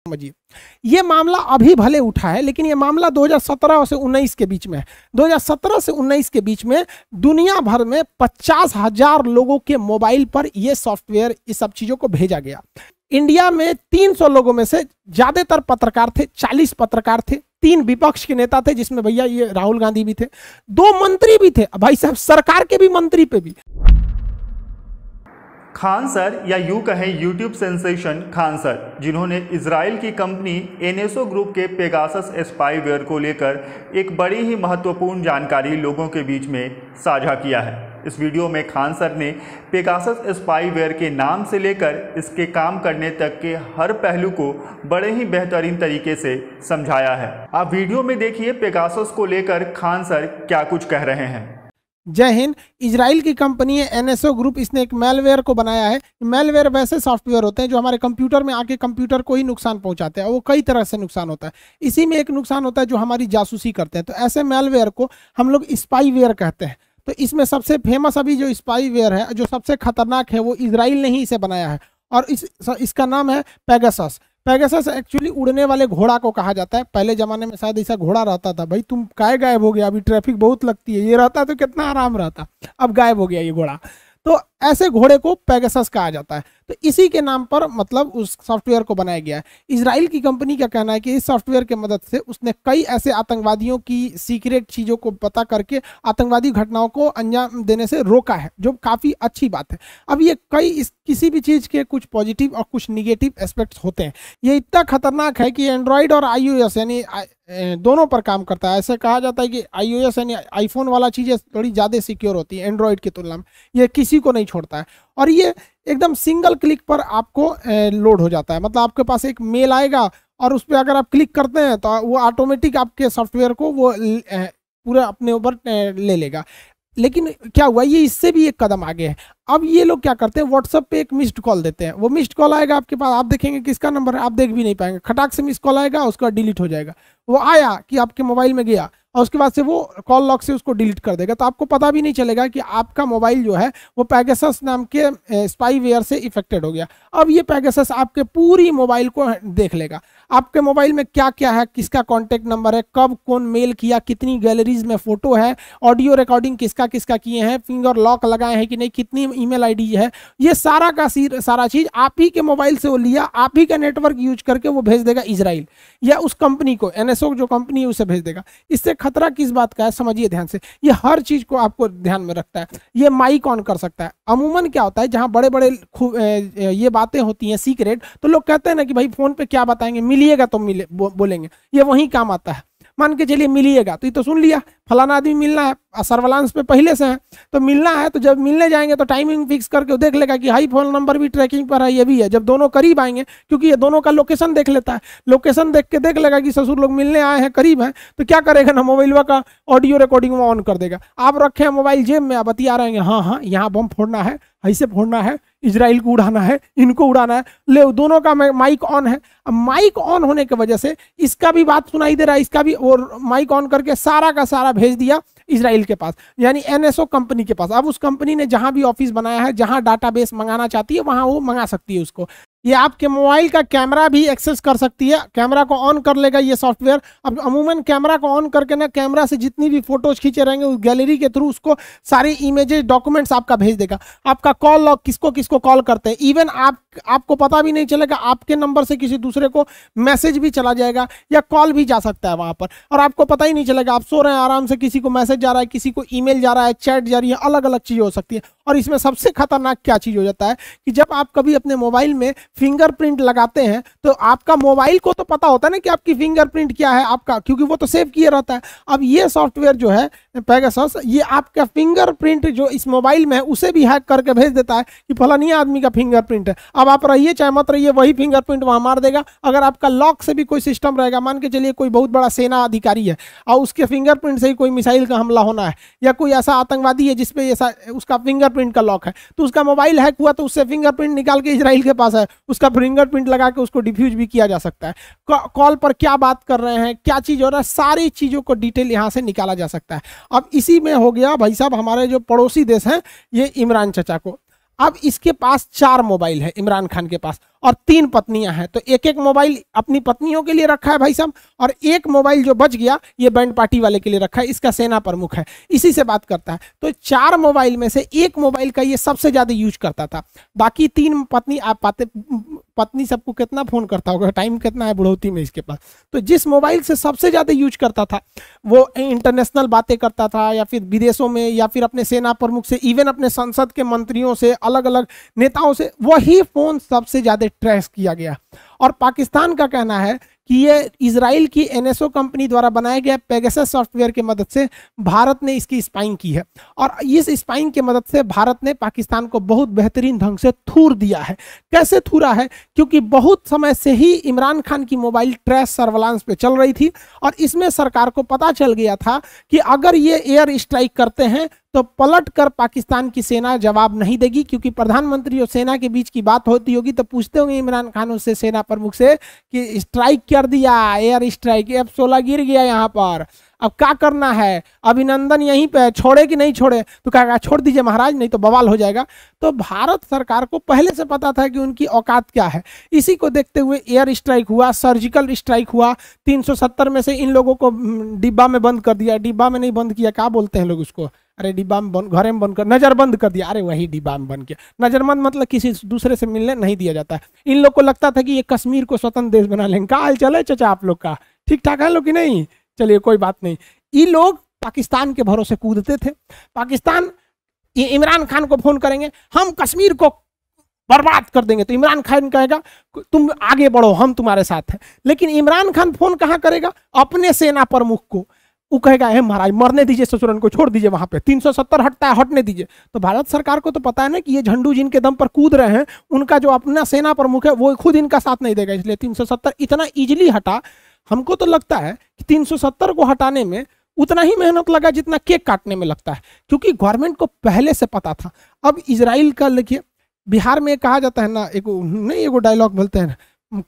समझिए, ये मामला अभी भले उठा है, लेकिन ये मामला 2017 से 19 के बीच में है। 2017 से 19 के बीच में दुनिया भर में 50,000 लोगों के मोबाइल पर ये सॉफ्टवेयर इस सब चीजों को भेजा गया। इंडिया में 300 लोगों में से ज्यादातर पत्रकार थे, 40 पत्रकार थे, 3 विपक्ष के नेता थे जिसमें भैया ये राहुल गांधी भी थे, 2 मंत्री भी थे, भाई साहब सरकार के भी मंत्री पे भी। खान सर, या यूं कहें यूट्यूब सेंसेशन खान सर, जिन्होंने इजराइल की कंपनी एनएसओ ग्रुप के पेगासस स्पाईवेयर को लेकर एक बड़ी ही महत्वपूर्ण जानकारी लोगों के बीच में साझा किया है। इस वीडियो में खान सर ने पेगासस स्पाईवेयर के नाम से लेकर इसके काम करने तक के हर पहलू को बड़े ही बेहतरीन तरीके से समझाया है। आप वीडियो में देखिए पेगासस को लेकर खान सर क्या कुछ कह रहे हैं। जय हिंद। इजराइल की कंपनी है एनएसओ ग्रुप, इसने एक मेलवेयर को बनाया है। मेलवेयर वैसे सॉफ्टवेयर होते हैं जो हमारे कंप्यूटर में आके कंप्यूटर को ही नुकसान पहुंचाते हैं, वो कई तरह से नुकसान होता है। इसी में एक नुकसान होता है जो हमारी जासूसी करते हैं, तो ऐसे मेलवेयर को हम लोग स्पाईवेयर कहते हैं। तो इसमें सबसे फेमस अभी जो स्पाईवेयर है, जो सबसे खतरनाक है, वो इजराइल ने ही इसे बनाया है और इसका नाम है पेगासस। पेगासस एक्चुअली उड़ने वाले घोड़ा को कहा जाता है। पहले जमाने में शायद ऐसा घोड़ा रहता था, भाई तुम काय गायब हो गया, अभी ट्रैफिक बहुत लगती है, ये रहता तो कितना आराम रहता, अब गायब हो गया ये घोड़ा। तो ऐसे घोड़े को पेगासस कहा जाता है। तो इसी के नाम पर मतलब उस सॉफ्टवेयर को बनाया गया है। इजराइल की कंपनी का कहना है कि इस सॉफ्टवेयर की मदद से उसने कई ऐसे आतंकवादियों की सीक्रेट चीज़ों को पता करके आतंकवादी घटनाओं को अंजाम देने से रोका है, जो काफ़ी अच्छी बात है। अब ये किसी भी चीज़ के कुछ पॉजिटिव और कुछ निगेटिव एस्पेक्ट्स होते हैं। ये इतना खतरनाक है कि एंड्रॉयड और iOS यानी दोनों पर काम करता है। ऐसे कहा जाता है कि iOS यानी आईफोन वाला चीज़ें थोड़ी ज़्यादा सिक्योर होती है एंड्रॉयड की तुलना में, ये किसी को नहीं छोड़ता है। और ये एकदम सिंगल क्लिक पर आपको लोड हो जाता है। मतलब आपके पास एक मेल आएगा और उस पर अगर आप क्लिक करते हैं तो वो ऑटोमेटिक आपके सॉफ्टवेयर को वो पूरा अपने ऊपर ले लेगा। लेकिन क्या हुआ, ये इससे भी एक कदम आगे है। अब ये लोग क्या करते हैं, व्हाट्सएप पे एक मिस्ड कॉल देते हैं। वो मिस्ड कॉल आएगा आपके पास, आप देखेंगे किसका नंबर है, आप देख भी नहीं पाएंगे, खटाक से मिस्ड कॉल आएगा, उसका डिलीट हो जाएगा। वो आया कि आपके मोबाइल में गया और उसके बाद से वो कॉल लॉग से उसको डिलीट कर देगा, तो आपको पता भी नहीं चलेगा कि आपका मोबाइल जो है वो पेगासस नाम के स्पाईवेयर से इफेक्टेड हो गया। अब ये पेगासस आपके पूरी मोबाइल को देख लेगा, आपके मोबाइल में क्या क्या है, किसका कॉन्टैक्ट नंबर है, कब कौन मेल किया, कितनी गैलरीज में फोटो है, ऑडियो रिकॉर्डिंग किसका किसका किए हैं, फिंगर लॉक लगाए हैं कि नहीं, कितनी ईमेल आईडी है, ये सारा का सारा चीज आप ही के मोबाइल से वो लिया, आप ही का नेटवर्क यूज करके वो भेज देगा इजराइल या उस कंपनी को, एनएसओ जो कंपनी है उसे भेज देगा। इससे खतरा किस बात का है, समझिए ध्यान से। ये हर चीज को आपको ध्यान में रखता है। ये माइक ऑन कर सकता है। अमूमन क्या होता है, जहां बड़े बड़े ये बातें होती हैं सीक्रेट, तो लोग कहते हैं ना कि भाई फोन पे क्या बताएंगे, मिलिएगा तो बोलेंगे, ये वही काम आता है। मान के चलिए मिलिएगा, तो ये तो सुन लिया फलाना आदमी मिलना है, सर्विलांस पे पहले से है, तो मिलना है, तो जब मिलने जाएंगे तो टाइमिंग फिक्स करके देख लेगा कि हाई फोन नंबर भी ट्रैकिंग पर है, ये भी है। जब दोनों करीब आएंगे, क्योंकि ये दोनों का लोकेशन देख लेता है, लोकेशन देख के देख लेगा कि ससुर लोग मिलने आए हैं, करीब हैं, तो क्या करेगा ना, मोबाइल का ऑडियो रिकॉर्डिंग में ऑन कर देगा। आप रखे हैं मोबाइल जेब में, आप बतिया रहे हैं, हाँ हाँ यहाँ बम फोड़ना है, ऐसे फोड़ना है, इजराइल को उड़ाना है, इनको उड़ाना है, ले दोनों का माइक ऑन है। अब माइक ऑन होने की वजह से इसका भी बात सुनाई दे रहा है, इसका भी, और माइक ऑन करके सारा का सारा भेज दिया इजराइल के पास, यानी एनएसओ कंपनी के पास। अब उस कंपनी ने जहां भी ऑफिस बनाया है, जहां डाटाबेस मंगाना चाहती है, वहां वो मंगा सकती है उसको। ये आपके मोबाइल का कैमरा भी एक्सेस कर सकती है, कैमरा को ऑन कर लेगा ये सॉफ्टवेयर। अब अमूमन कैमरा को ऑन करके ना, कैमरा से जितनी भी फोटोज खींचे रहेंगे उस गैलरी के थ्रू उसको सारी इमेजेस डॉक्यूमेंट्स आपका भेज देगा। आपका कॉल लॉग, किसको किसको कॉल करते हैं, इवन आपको पता भी नहीं चलेगा, आपके नंबर से किसी दूसरे को मैसेज भी चला जाएगा या कॉल भी जा सकता है वहां पर, और आपको पता ही नहीं चलेगा। आप सो रहे हैं आराम से, किसी को मैसेज जा रहा है, किसी को ईमेल जा रहा है, चैट जा रही है, अलग अलग चीजें हो सकती है। और इसमें सबसे खतरनाक क्या चीज हो जाता है कि जब आप कभी अपने मोबाइल में फिंगरप्रिंट लगाते हैं, तो आपका मोबाइल को तो पता होता है ना कि आपकी फिंगरप्रिंट क्या है आपका, क्योंकि वो तो सेव किए रहता है। अब ये सॉफ्टवेयर जो है पेगासस, ये आपका फिंगरप्रिंट जो इस मोबाइल में है उसे भी हैक करके भेज देता है कि फलानी आदमी का फिंगरप्रिंट है। अब आप रहिए चाहे मत रहिए, वही फिंगरप्रिंट वहां मार देगा। अगर आपका लॉक से भी कोई सिस्टम रहेगा, मान के चलिए कोई बहुत बड़ा सेना अधिकारी है और उसके फिंगरप्रिंट से ही कोई मिसाइल का हमला होना है, या कोई ऐसा आतंकवादी है जिसपे ऐसा उसका फिंगरप्रिंट का लॉक है, तो उसका मोबाइल हैक हुआ तो उससे फिंगरप्रिंट निकाल के इजराइल के पास है, उसका फिंगरप्रिंट लगा के उसको डिफ्यूज भी किया जा सकता है। कॉल पर क्या बात कर रहे हैं, क्या चीज हो रहा है, सारी चीजों को डिटेल यहां से निकाला जा सकता है। अब इसी में हो गया भाई साहब, हमारे जो पड़ोसी देश हैं, ये इमरान चचा को, अब इसके पास 4 मोबाइल है इमरान खान के पास, और 3 पत्नियां हैं, तो एक एक मोबाइल अपनी पत्नियों के लिए रखा है भाई साहब, और एक मोबाइल जो बच गया ये बैंड पार्टी वाले के लिए रखा है, इसका सेना प्रमुख है, इसी से बात करता है। तो 4 मोबाइल में से एक मोबाइल का ये सबसे ज्यादा यूज करता था, बाकी 3 पत्नी आप पाते, पत्नी सबको कितना फोन करता होगा, टाइम कितना है बुढ़ौती में इसके पास। तो जिस मोबाइल से सबसे ज्यादा यूज करता था वो इंटरनेशनल बातें करता था, या फिर विदेशों में, या फिर अपने सेना प्रमुख से, इवन अपने संसद के मंत्रियों से, अलग अलग नेताओं से, वही फोन सबसे ज्यादा ट्रेस किया गया। और पाकिस्तान का कहना है कि ये इजराइल की एनएसओ कंपनी द्वारा बनाया गया पेगासस सॉफ्टवेयर की मदद से भारत ने इसकी स्पाइंग की है, और इस स्पाइंग की मदद से भारत ने पाकिस्तान को बहुत बेहतरीन ढंग से थूर दिया है। कैसे थूरा है? क्योंकि बहुत समय से ही इमरान खान की मोबाइल ट्रेस सर्वेलांस पे चल रही थी, और इसमें सरकार को पता चल गया था कि अगर ये एयर स्ट्राइक करते हैं तो पलट कर पाकिस्तान की सेना जवाब नहीं देगी, क्योंकि प्रधानमंत्री और सेना के बीच की बात होती होगी तो पूछते होंगे इमरान खान उससे, सेना प्रमुख से, कि स्ट्राइक कर दिया, एयर स्ट्राइक, F-16 गिर गया यहाँ पर, अब क्या करना है, अभिनंदन यहीं पे छोड़े कि नहीं छोड़े? तो कहेगा छोड़ दीजिए महाराज, नहीं तो बवाल हो जाएगा। तो भारत सरकार को पहले से पता था कि उनकी औकात क्या है। इसी को देखते हुए एयर स्ट्राइक हुआ, सर्जिकल स्ट्राइक हुआ, 370 में से इन लोगों को डिब्बा में बंद कर दिया, डिब्बा में नहीं बंद किया, क्या बोलते हैं लोग उसको, अरे डिब्बा में बंद, घरे में बंद कर, नजरबंद कर दिया, अरे वही डिब्बा में बंद किया। नजरबंद मतलब किसी दूसरे से मिलने नहीं दिया जाता है। इन लोग को लगता था कि ये कश्मीर को स्वतंत्र देश बना लेंगे। क्या हाल चले चाचा आप लोग का, ठीक ठाक है लोग कि नहीं? चलिए कोई बात नहीं। ये लोग पाकिस्तान के भरोसे कूदते थे। पाकिस्तान इमरान खान को फोन करेंगे, हम कश्मीर को बर्बाद कर देंगे, तो इमरान खान कहेगा तुम आगे बढ़ो, हम तुम्हारे साथ हैं। लेकिन इमरान खान फोन कहां करेगा? अपने सेना प्रमुख को। वो कहेगा हे महाराज मरने दीजिए ससुरन को, छोड़ दीजिए, वहां पे 370 हटता है, हटने दीजिए। तो भारत सरकार को तो पता है ना कि ये झंडू जिनके दम पर कूद रहे हैं, उनका जो अपना सेना प्रमुख है वो खुद इनका साथ नहीं देगा, इसलिए 370 इतना इजिली हटा। हमको तो लगता है कि 370 को हटाने में उतना ही मेहनत लगा जितना केक काटने में लगता है, क्योंकि गवर्नमेंट को पहले से पता था। अब इजराइल का लिखिए, बिहार में कहा जाता है ना, एगो डायलॉग बोलते हैं,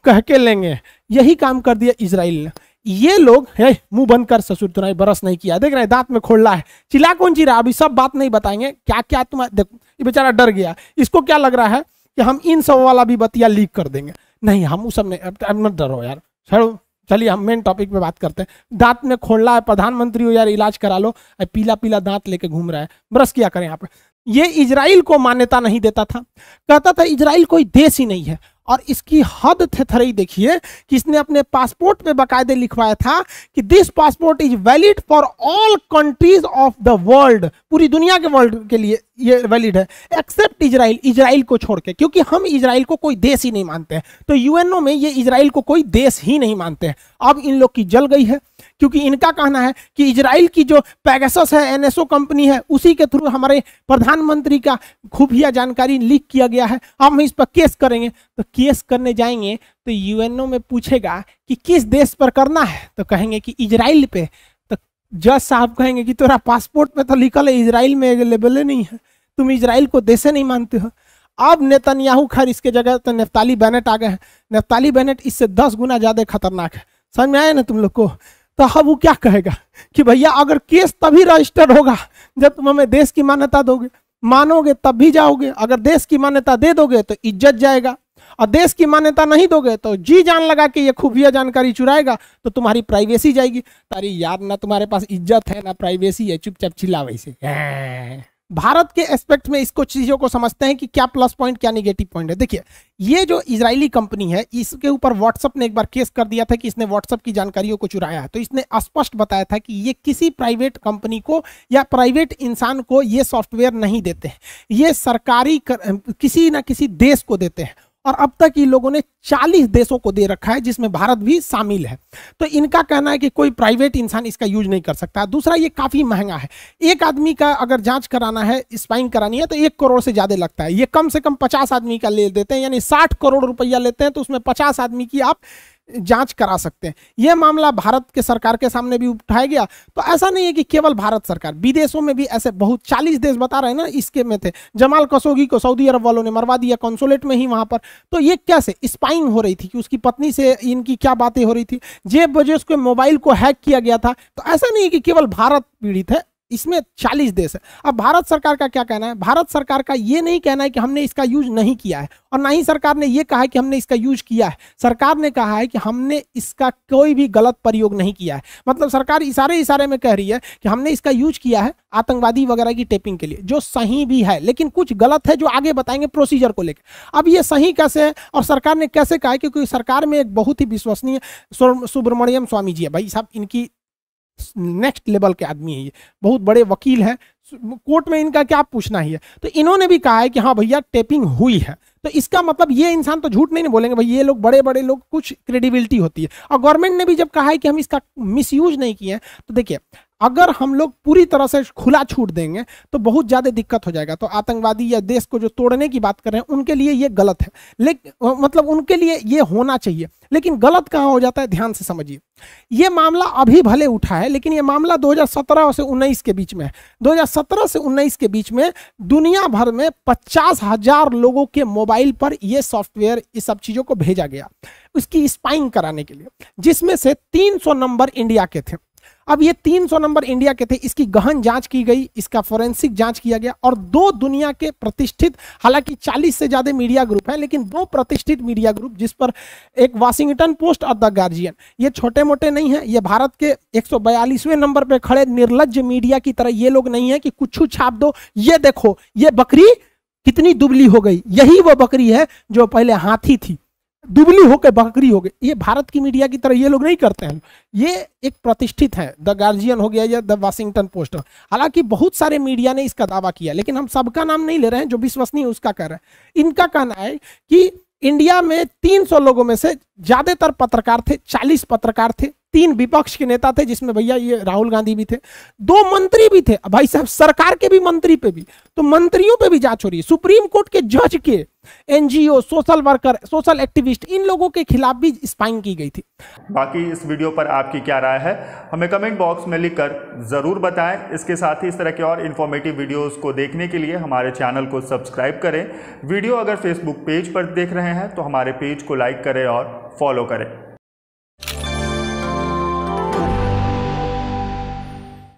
कह के लेंगे, यही काम कर दिया इजराइल ने। ये लोग मुंह बंद कर ससुर, तुम्हारी बरस नहीं किया, देख रहे हैं दांत में खोला है, चिल्ला कौन चिल्ला, अभी सब बात नहीं बताएंगे, क्या क्या तुम्हारा, देखो ये बेचारा डर गया, इसको क्या लग रहा है कि हम इन सब वाला भी बतिया लीक कर देंगे। नहीं, हम उस सब नहीं, अब मत डरो यार, छोड़ो, चलिए हम मेन टॉपिक पे बात करते हैं। दांत में खोलना है, प्रधानमंत्री हो यार, इलाज करा लो, पीला पीला दांत लेके घूम रहा है, ब्रश किया करें यहाँ पे। ये इजराइल को मान्यता नहीं देता था, कहता था इजराइल कोई देश ही नहीं है। और इसकी हद थेथरई देखिए कि इसने अपने पासपोर्ट पे बाकायदे लिखवाया था कि this passport is valid for all countries of the world, पूरी दुनिया के वर्ल्ड के लिए ये वैलिड है, एक्सेप्ट इजराइल, इजराइल को छोड़ के, क्योंकि हम इजराइल को कोई देश ही नहीं मानते हैं। तो यूएनओ में ये इजराइल को कोई देश ही नहीं मानते हैं। अब इन लोग की जल गई है, क्योंकि इनका कहना है कि इजराइल की जो पेगासस है, एनएसओ कंपनी है, उसी के थ्रू हमारे प्रधानमंत्री का खुफिया जानकारी लीक किया गया है, हम इस पर केस करेंगे। तो केस करने जाएंगे तो यूएनओ में पूछेगा कि किस देश पर करना है, तो कहेंगे कि इजराइल पे। तो जज साहब कहेंगे कि तेरा पासपोर्ट में तो लिखल है इजराइल में अवेलेबल नहीं है, तुम इजराइल को देश नहीं मानते हो। अब नेतन्याहू, खैर इसके जगह तो नफ्ताली बेनेट आ गए हैं। नफ्ताली बेनेट इससे 10 गुना ज्यादा खतरनाक है, समझ में आया ना तुम लोग को? तो अब वो क्या कहेगा कि भैया अगर केस तभी रजिस्टर्ड होगा जब तुम हमें देश की मान्यता दोगे, मानोगे तब भी जाओगे, अगर देश की मान्यता दे दोगे तो इज्जत जाएगा, और देश की मान्यता नहीं दोगे तो जी जान लगा कि ये खुफिया जानकारी चुराएगा तो तुम्हारी प्राइवेसी जाएगी। तारी यार, ना तुम्हारे पास इज्जत है ना प्राइवेसी है, चुपचाप चिल्ला वैसे। भारत के एस्पेक्ट में इसको चीजों को समझते हैं कि क्या प्लस पॉइंट क्या निगेटिव पॉइंट है। देखिए, ये जो इजरायली कंपनी है, इसके ऊपर व्हाट्सएप ने एक बार केस कर दिया था कि इसने व्हाट्सएप की जानकारियों को चुराया है। तो इसने स्पष्ट बताया था कि ये किसी प्राइवेट कंपनी को या प्राइवेट इंसान को ये सॉफ्टवेयर नहीं देते हैं, ये सरकारी किसी ना किसी देश को देते हैं। और अब तक ये लोगों ने 40 देशों को दे रखा है, जिसमें भारत भी शामिल है। तो इनका कहना है कि कोई प्राइवेट इंसान इसका यूज नहीं कर सकता। दूसरा, ये काफी महंगा है। एक आदमी का अगर जांच कराना है, स्पाइंग करानी है, तो 1 करोड़ से ज्यादा लगता है। ये कम से कम 50 आदमी का ले देते हैं, यानी 60 करोड़ रुपया लेते हैं, तो उसमें 50 आदमी की आप जांच करा सकते हैं। यह मामला भारत के सरकार के सामने भी उठाया गया। तो ऐसा नहीं है कि केवल भारत सरकार, विदेशों में भी ऐसे बहुत 40 देश बता रहे हैं ना, इसके में थे। जमाल खशोगी को सऊदी अरब वालों ने मरवा दिया कॉन्सुलेट में ही वहां पर। तो ये कैसे स्पाइंग हो रही थी कि उसकी पत्नी से इनकी क्या बातें हो रही थी, जेब वजह उसके मोबाइल को हैक किया गया था। तो ऐसा नहीं है कि केवल भारत पीड़ित है, इसमें 40 देश है। अब भारत सरकार का क्या कहना है? भारत सरकार का ये नहीं कहना है कि हमने इसका यूज नहीं किया है, और ना ही सरकार ने ये कहा है कि हमने इसका यूज किया है। सरकार ने कहा है कि हमने इसका कोई भी गलत प्रयोग नहीं किया है। मतलब सरकार इशारे में कह रही है कि हमने इसका यूज किया है आतंकवादी वगैरह की टेपिंग के लिए, जो सही भी है, लेकिन कुछ गलत है जो आगे बताएंगे प्रोसीजर को लेकर। अब ये सही कैसे है और सरकार ने कैसे कहा है? क्योंकि सरकार में एक बहुत ही विश्वसनीय सुब्रमण्यम स्वामी जी है भाई साहब, इनकी नेक्स्ट लेवल के आदमी है, ये बहुत बड़े वकील हैं, कोर्ट में इनका क्या पूछना ही है। तो इन्होंने भी कहा है कि हाँ भैया टेपिंग हुई है। तो इसका मतलब ये इंसान तो झूठ नहीं बोलेंगे भाई, ये लोग बड़े बड़े लोग, कुछ क्रेडिबिलिटी होती है। और गवर्नमेंट ने भी जब कहा है कि हम इसका मिसयूज नहीं किए हैं, तो देखिए अगर हम लोग पूरी तरह से खुला छूट देंगे तो बहुत ज़्यादा दिक्कत हो जाएगा। तो आतंकवादी या देश को जो तोड़ने की बात कर रहे हैं उनके लिए ये गलत है, लेकिन मतलब उनके लिए ये होना चाहिए, लेकिन गलत कहाँ हो जाता है ध्यान से समझिए। ये मामला अभी भले उठा है, लेकिन ये मामला 2017 से 19 के बीच में है। 2017 से 19 के बीच में दुनिया भर में 50,000 लोगों के मोबाइल पर ये सॉफ्टवेयर, इस सब चीज़ों को भेजा गया उसकी स्पाइंग कराने के लिए, जिसमें से 300 नंबर इंडिया के थे। अब ये 300 नंबर इंडिया के थे, इसकी गहन जांच की गई, इसका फोरेंसिक जांच किया गया, और 2 दुनिया के प्रतिष्ठित, हालांकि 40 से ज्यादा मीडिया ग्रुप हैं, लेकिन 2 प्रतिष्ठित मीडिया ग्रुप, जिस पर एक वाशिंगटन पोस्ट और द गार्जियन, ये छोटे मोटे नहीं है, ये भारत के 142वें नंबर पे खड़े निर्लज्ज मीडिया की तरह ये लोग नहीं है कि कुछ छाप दो, ये देखो ये बकरी कितनी दुबली हो गई, यही वो बकरी है जो पहले हाथी थी, दुबली होकर बकरी हो गई। ये भारत की मीडिया की तरह ये लोग नहीं करते हैं, ये एक प्रतिष्ठित है, द गार्जियन हो गया या द वाशिंगटन पोस्ट। हालांकि बहुत सारे मीडिया ने इसका दावा किया, लेकिन हम सबका नाम नहीं ले रहे हैं, जो विश्वसनीय उसका कह रहे हैं। इनका कहना है कि इंडिया में 300 लोगों में से ज्यादातर पत्रकार थे, 40 पत्रकार थे, 3 विपक्ष के नेता थे, जिसमें भैया ये राहुल गांधी भी थे, 2 मंत्री भी थे, भाई साहब सरकार के भी मंत्री पे भी, तो मंत्रियों पे भी जांच हो रही है, सुप्रीम कोर्ट के जज के, NGO, social worker, social activist, इन लोगों के खिलाफ भी स्पाइंग की गई थी। बाकी इस वीडियो पर आपकी क्या राय है हमें कमेंट बॉक्स में लिखकर जरूर बताएं। इसके साथ ही इस तरह के और इन्फॉर्मेटिव वीडियोस को देखने के लिए हमारे चैनल को सब्सक्राइब करें। वीडियो अगर फेसबुक पेज पर देख रहे हैं तो हमारे पेज को लाइक करें और फॉलो करें।